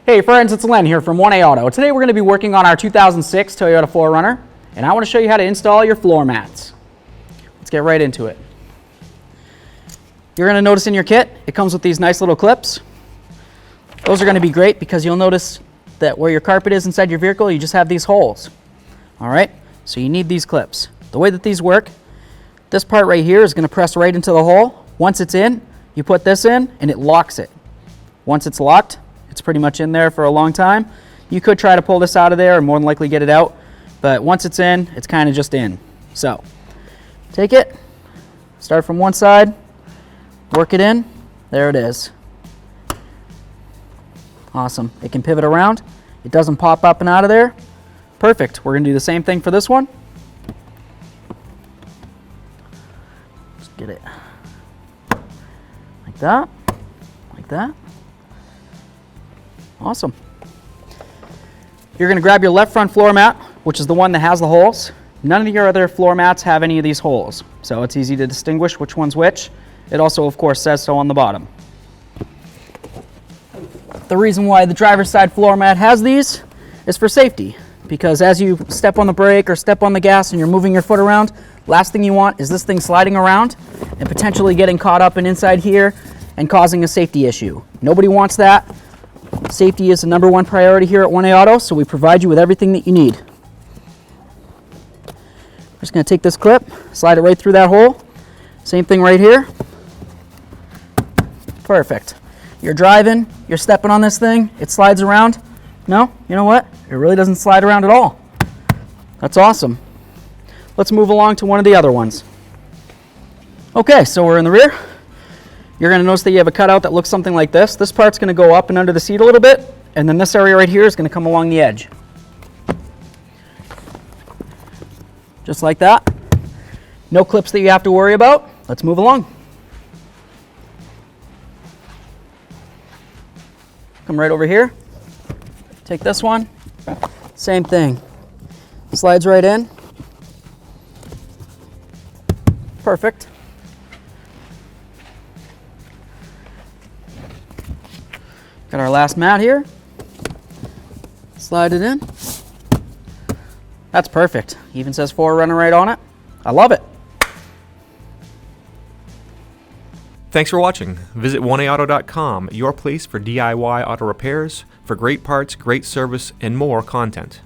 Hey friends, it's Len here from 1A Auto. Today we're going to be working on our 2006 Toyota 4Runner, and I want to show you how to install your floor mats. Let's get right into it. You're going to notice in your kit, it comes with these nice little clips. Those are going to be great because you'll notice that where your carpet is inside your vehicle, you just have these holes. Alright, so you need these clips. The way that these work, this part right here is going to press right into the hole. Once it's in, you put this in and it locks it. Once it's locked, it's pretty much in there for a long time. You could try to pull this out of there and more than likely get it out, but once it's in, it's kind of just in. So, take it, start from one side, work it in, there it is. Awesome. It can pivot around. It doesn't pop up and out of there. Perfect. We're going to do the same thing for this one. Just get it like that, like that. Awesome. You're going to grab your left front floor mat, which is the one that has the holes. None of your other floor mats have any of these holes, so it's easy to distinguish which one's which. It also, of course, says so on the bottom. The reason why the driver's side floor mat has these is for safety, because as you step on the brake or step on the gas and you're moving your foot around, last thing you want is this thing sliding around and potentially getting caught up and inside here and causing a safety issue. Nobody wants that. Safety is the #1 priority here at 1A Auto, so we provide you with everything that you need. I'm just going to take this clip, slide it right through that hole. Same thing right here. Perfect. You're driving, you're stepping on this thing, it slides around. No, you know what? It really doesn't slide around at all. That's awesome. Let's move along to one of the other ones. Okay, so we're in the rear. You're going to notice that you have a cutout that looks something like this. This part's going to go up and under the seat a little bit, and then this area right here is going to come along the edge. Just like that. No clips that you have to worry about. Let's move along. Come right over here. Take this one. Same thing. Slides right in. Perfect. Got our last mat here. Slide it in. That's perfect. Even says 4Runner right on it. I love it. Thanks for watching. Visit 1AAuto.com, your place for DIY auto repairs, for great parts, great service, and more content.